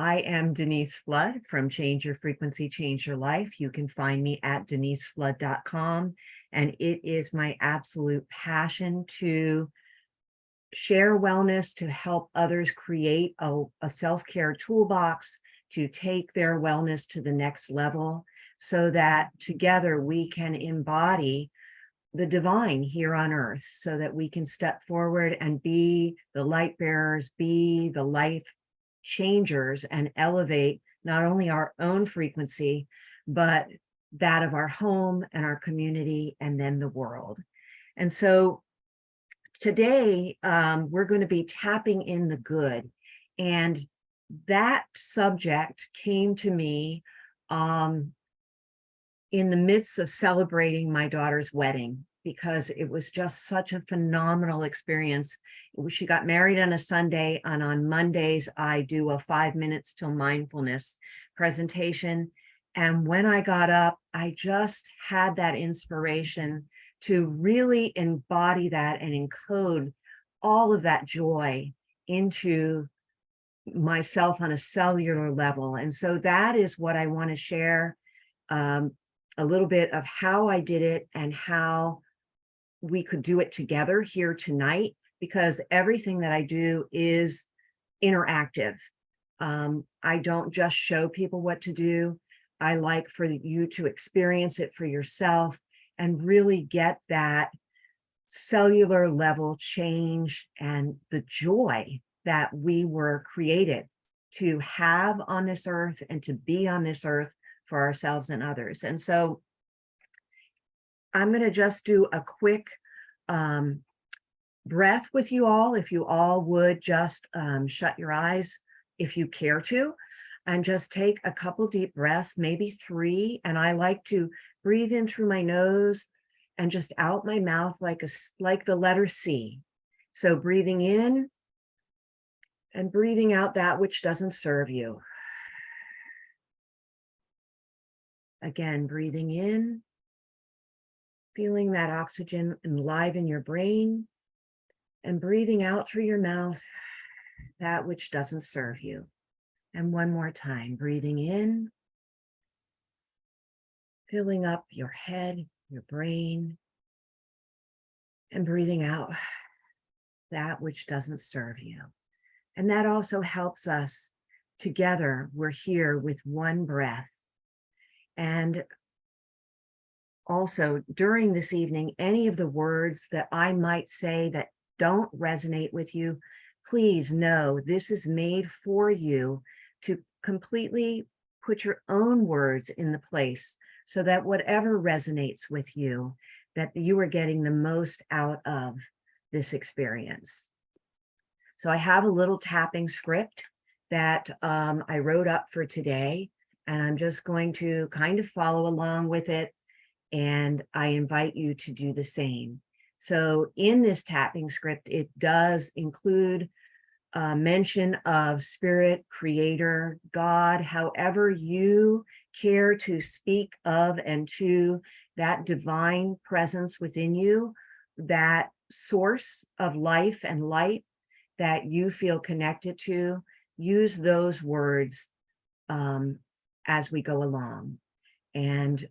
I am Denise Flood from Change Your Frequency, Change Your Life. You can find me at deniseflood.com. And it is my absolute passion to share wellness, to help others create a self-care toolbox to take their wellness to the next level so that together we can embody the divine here on earth so that we can step forward and be the light bearers, be the life changers, and elevate not only our own frequency, but that of our home and our community and then the world. And so today we're going to be tapping in the good. And that subject came to me in the midst of celebrating my daughter's wedding, because it was just such a phenomenal experience. She got married on a Sunday, and on Mondays, I do a 5 minutes till mindfulness presentation. And when I got up, I just had that inspiration to really embody that and encode all of that joy into myself on a cellular level. And so that is what I want to share, a little bit of how I did it and how we could do it together here tonight, because everything that I do is interactive. I don't just show people what to do. I like for you to experience it for yourself and really get that cellular level change and the joy that we were created to have on this earth and to be on this earth for ourselves and others. And so I'm going to just do a quick breath with you all. If you all would just shut your eyes if you care to, and just take a couple deep breaths, maybe 3. And I like to breathe in through my nose and just out my mouth like the letter C. So breathing in and breathing out that which doesn't serve you. Again, breathing in, feeling that oxygen enliven your brain, and breathing out through your mouth that which doesn't serve you. And one more time, breathing in, filling up your head, your brain, and breathing out that which doesn't serve you. And that also helps us together. We're here with one breath. And also during this evening, any of the words that I might say that don't resonate with you, please know this is made for you to completely put your own words in the place so that whatever resonates with you, that you are getting the most out of this experience. So I have a little tapping script that I wrote up for today, and I'm just going to kind of follow along with it. And I invite you to do the same. So in this tapping script, it does include mention of spirit, creator, God, however you care to speak of and to that divine presence within you, that source of life and light that you feel connected to. Use those words as we go along. And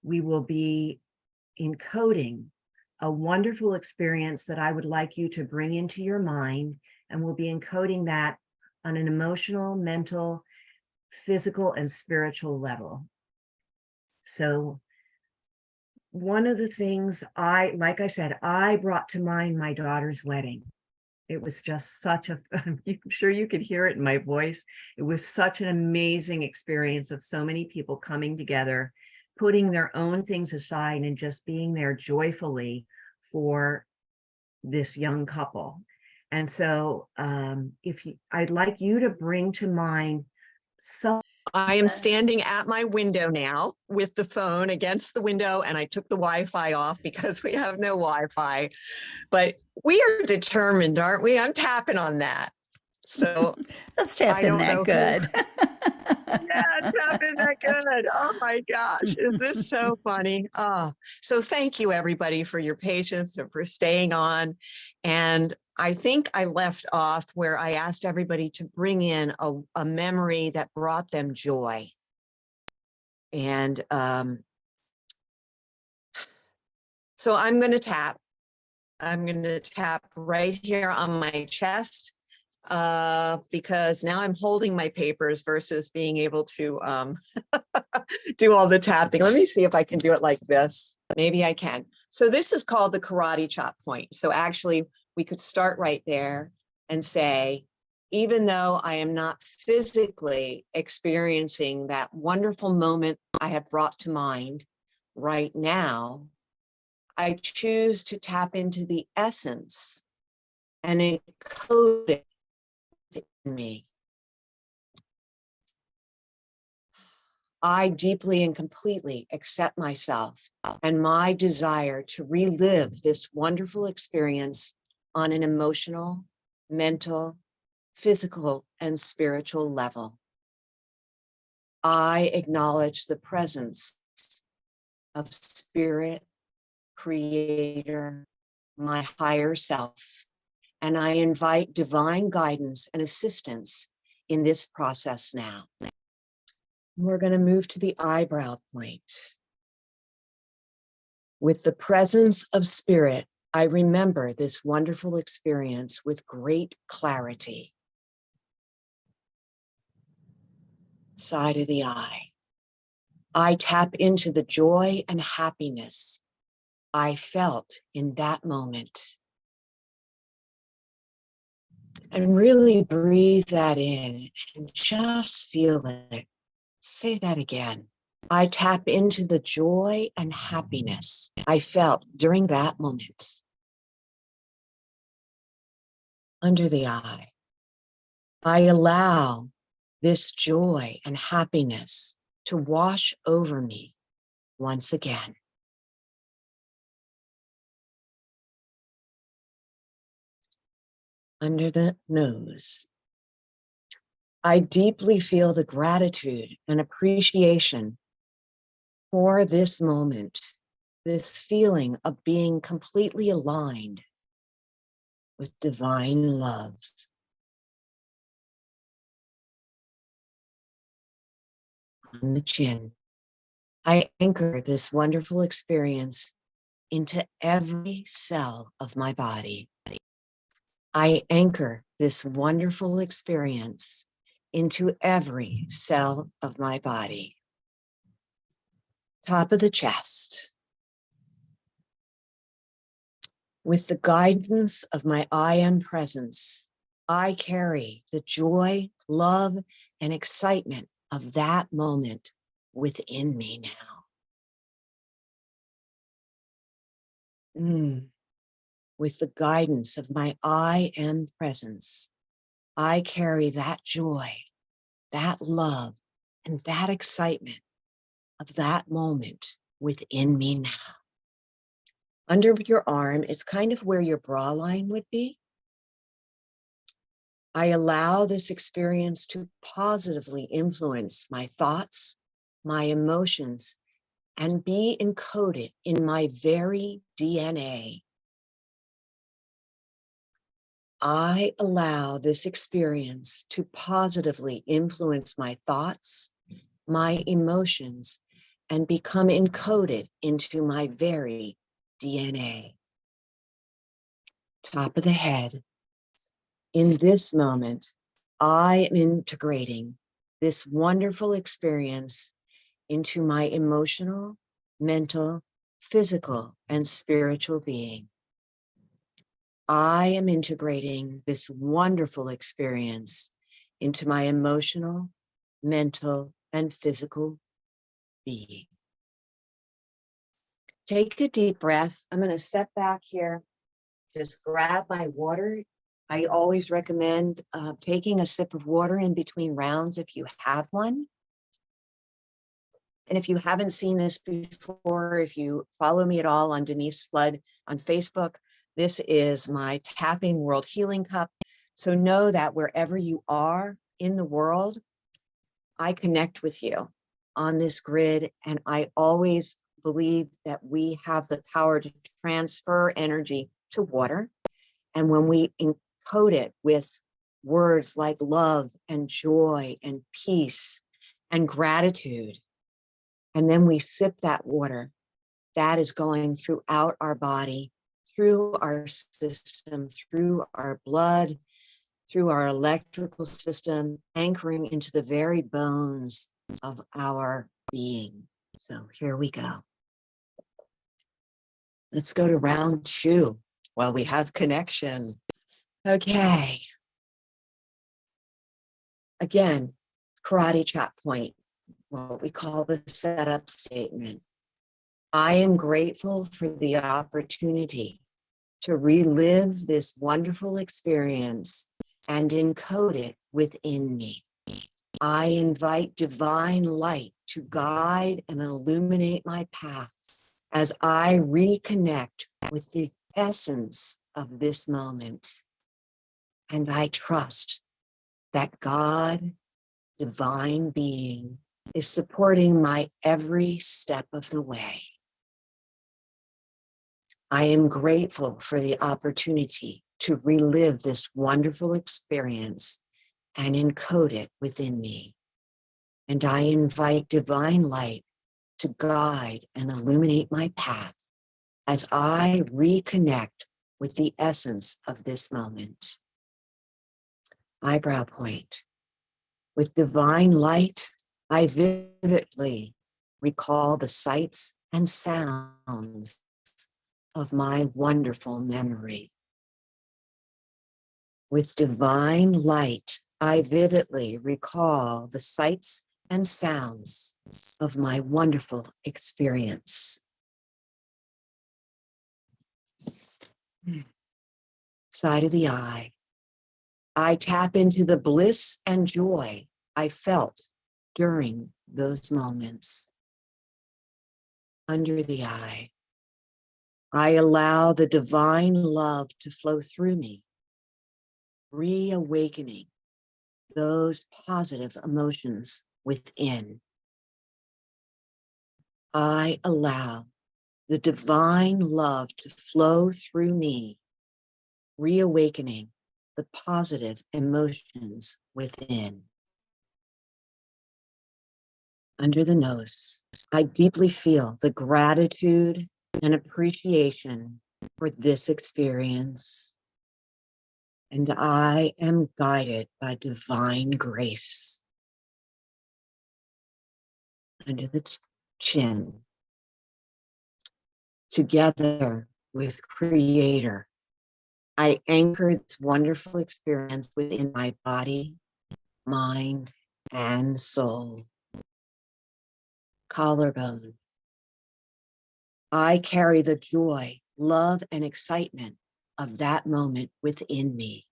we will be encoding a wonderful experience that I would like you to bring into your mind, and we'll be encoding that on an emotional, mental, physical, and spiritual level. So one of the things like I said, I brought to mind my daughter's wedding. It was just such a, I'm sure you could hear it in my voice. It was such an amazing experience of so many people coming together, putting their own things aside and just being there joyfully for this young couple. And so I'd like you to bring to mind some. I am standing at my window now with the phone against the window, and I took the Wi-Fi off because we have no Wi-Fi, but we are determined, aren't we? I'm tapping on that. So let's tap in that good. Yeah, tap in that good. Oh my gosh, is this so funny? Oh, so thank you everybody for your patience and for staying on. And I think I left off where I asked everybody to bring in a memory that brought them joy. And so I'm going to tap. I'm going to tap right here on my chest because now I'm holding my papers versus being able to do all the tapping. Let me see if I can do it like this. Maybe I can. So this is called the karate chop point. So actually, we could start right there and say, even though I am not physically experiencing that wonderful moment I have brought to mind right now, I choose to tap into the essence and encode it in me. I deeply and completely accept myself and my desire to relive this wonderful experience on an emotional, mental, physical, and spiritual level. I acknowledge the presence of spirit, creator, my higher self, and I invite divine guidance and assistance in this process now. We're going to move to the eyebrow point. With the presence of spirit, I remember this wonderful experience with great clarity. Side of the eye. I tap into the joy and happiness I felt in that moment. And really breathe that in and just feel it. Say that again. I tap into the joy and happiness I felt during that moment. Under the eye. I allow this joy and happiness to wash over me once again. Under the nose. I deeply feel the gratitude and appreciation for this moment, this feeling of being completely aligned with divine love. On the chin, I anchor this wonderful experience into every cell of my body. I anchor this wonderful experience into every cell of my body. Top of the chest. With the guidance of my I Am presence, I carry the joy, love, and excitement of that moment within me now. With the guidance of my I Am presence, I carry that joy, that love, and that excitement of that moment within me now. Under your arm, it's kind of where your bra line would be. I allow this experience to positively influence my thoughts, my emotions, and be encoded in my very DNA. I allow this experience to positively influence my thoughts, my emotions, and become encoded into my very DNA. Top of the head. In this moment, I am integrating this wonderful experience into my emotional, mental, physical, and spiritual being. I am integrating this wonderful experience into my emotional, mental, and physical being. Take a deep breath. I'm going to step back here. Just grab my water. I always recommend taking a sip of water in between rounds if you have one. And if you haven't seen this before, if you follow me at all on Denise Flood on Facebook, this is my Tapping World Healing Cup. So know that wherever you are in the world, I connect with you on this grid. And I always believe that we have the power to transfer energy to water. And when we encode it with words like love and joy and peace and gratitude, and then we sip that water, that is going throughout our body, through our system, through our blood, through our electrical system, anchoring into the very bones of our being. So here we go. Let's go to round 2 while we have connection. Okay. Again, karate chop point, what we call the setup statement. I am grateful for the opportunity to relive this wonderful experience and encode it within me. I invite divine light to guide and illuminate my path as I reconnect with the essence of this moment. And I trust that God, divine being, is supporting my every step of the way. I am grateful for the opportunity to relive this wonderful experience and encode it within me. And I invite divine light to guide and illuminate my path as I reconnect with the essence of this moment. Eyebrow point. With divine light, I vividly recall the sights and sounds of my wonderful memory. With divine light, I vividly recall the sights and sounds of my wonderful experience. Side of the eye. I tap into the bliss and joy I felt during those moments. Under the eye. I allow the divine love to flow through me, reawakening those positive emotions within. I allow the divine love to flow through me, reawakening the positive emotions within. Under the nose, I deeply feel the gratitude and appreciation for this experience. And I am guided by divine grace. Under the chin, together with Creator, I anchor this wonderful experience within my body, mind, and soul. Collarbone. I carry the joy, love, and excitement of that moment within me.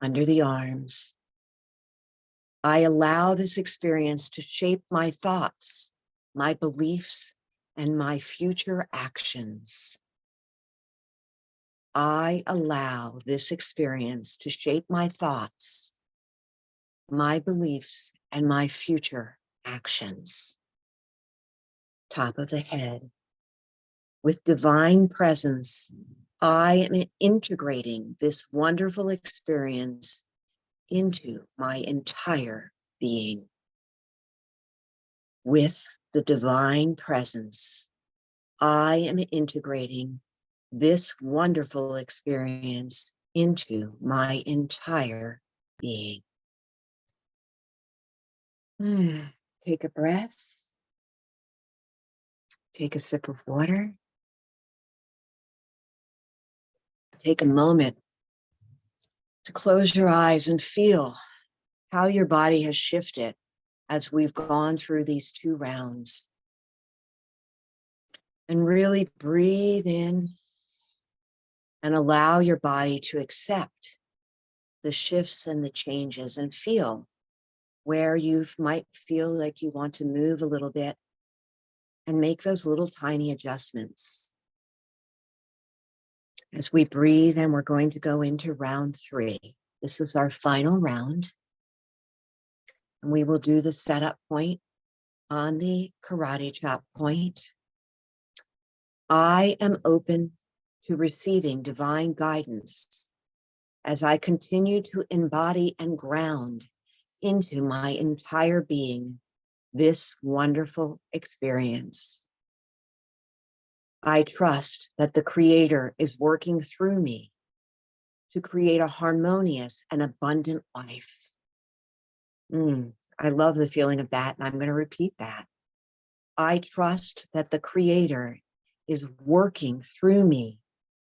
Under the arms, I allow this experience to shape my thoughts, my beliefs, and my future actions. I allow this experience to shape my thoughts, my beliefs, and my future actions. Top of the head. With divine presence, I am integrating this wonderful experience into my entire being. With the divine presence, I am integrating this wonderful experience into my entire being. Take a breath. Take a sip of water. Take a moment to close your eyes and feel how your body has shifted as we've gone through these 2 rounds. And really breathe in and allow your body to accept the shifts and the changes and feel where you might feel like you want to move a little bit and make those little tiny adjustments. As we breathe, and we're going to go into round 3. This is our final round. And we will do the setup point on the karate chop point. I am open to receiving divine guidance as I continue to embody and ground into my entire being this wonderful experience. I trust that the Creator is working through me to create a harmonious and abundant life. I love the feeling of that, and I'm going to repeat that. I trust that the Creator is working through me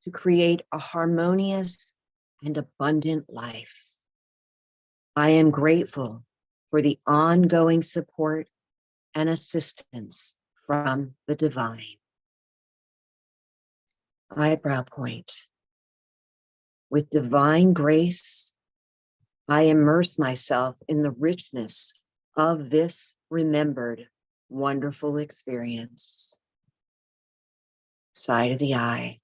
to create a harmonious and abundant life. I am grateful for the ongoing support and assistance from the divine. Eyebrow point. With divine grace, I immerse myself in the richness of this remembered wonderful experience. Side of the eye.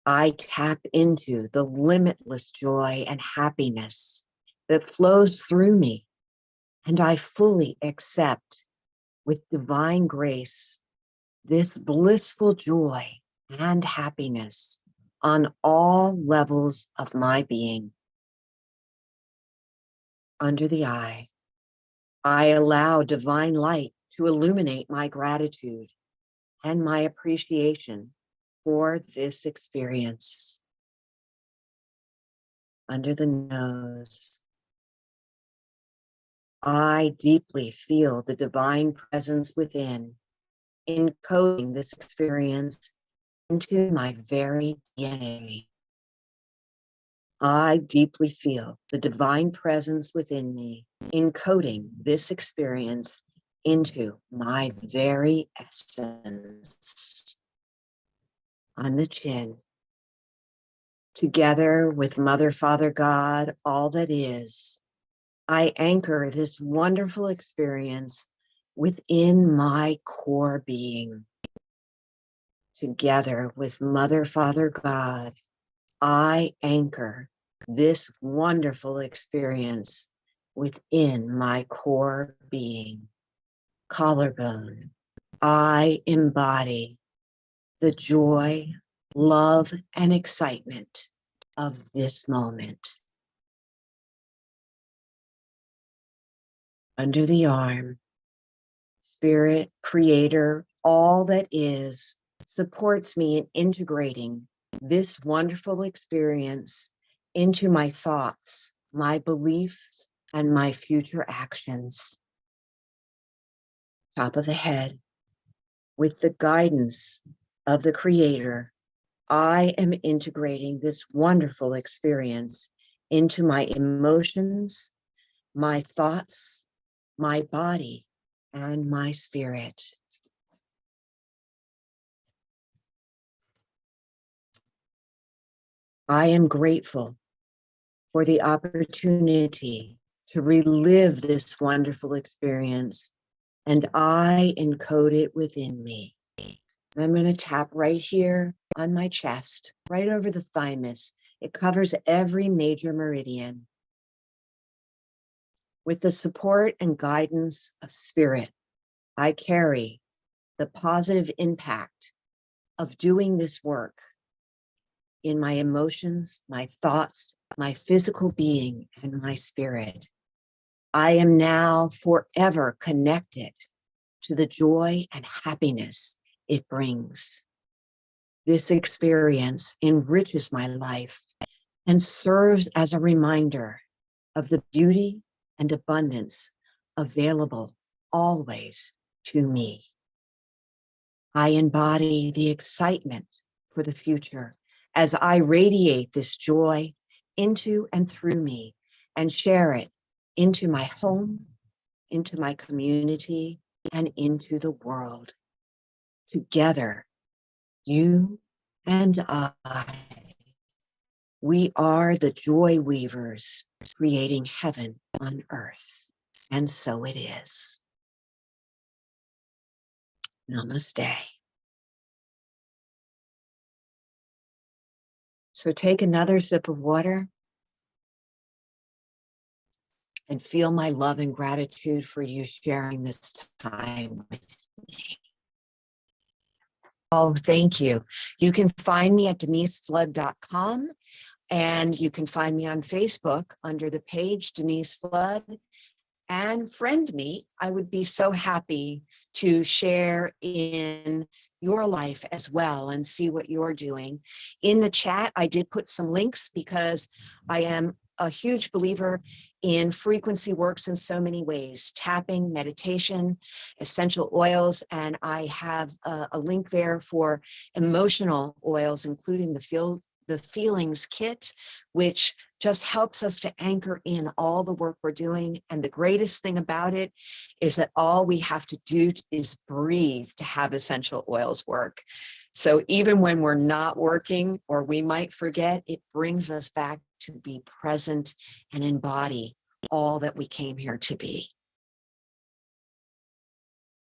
I tap into the limitless joy and happiness that flows through me, and I fully accept with divine grace this blissful joy and happiness on all levels of my being. Under the eye, I allow divine light to illuminate my gratitude and my appreciation for this experience. Under the nose, I deeply feel the divine presence within, encoding this experience into my very DNA. I deeply feel the divine presence within me, encoding this experience into my very essence. On the chin, together with Mother, Father, God, all that is, I anchor this wonderful experience within my core being. Together with Mother, Father, God, I anchor this wonderful experience within my core being. Collarbone, I embody the joy, love, and excitement of this moment. Under the arm, Spirit, Creator, all that is, supports me in integrating this wonderful experience into my thoughts, my beliefs, and my future actions. Top of the head, with the guidance of the Creator, I am integrating this wonderful experience into my emotions, my thoughts, my body, and my spirit. I am grateful for the opportunity to relive this wonderful experience, and I encode it within me. I'm going to tap right here on my chest, right over the thymus. It covers every major meridian. With the support and guidance of Spirit, I carry the positive impact of doing this work in my emotions, my thoughts, my physical being, and my spirit. I am now forever connected to the joy and happiness it brings. This experience enriches my life and serves as a reminder of the beauty and abundance available always to me. I embody the excitement for the future as I radiate this joy into and through me and share it into my home, into my community, and into the world. Together, you and I, we are the joy weavers creating heaven on earth. And so it is. Namaste. So take another sip of water and feel my love and gratitude for you sharing this time with me. Oh, thank you. You can find me at deniseflood.com, and you can find me on Facebook under the page Denise Flood, and friend me. I would be so happy to share in your life as well and see what you're doing. In the chat, I did put some links because I am a huge believer in frequency works in so many ways: tapping, meditation, essential oils, and I have a link there for emotional oils, including the feelings kit, which just helps us to anchor in all the work we're doing. And the greatest thing about it is that all we have to do is breathe to have essential oils work. So even when we're not working or we might forget, it brings us back to be present and embody all that we came here to be.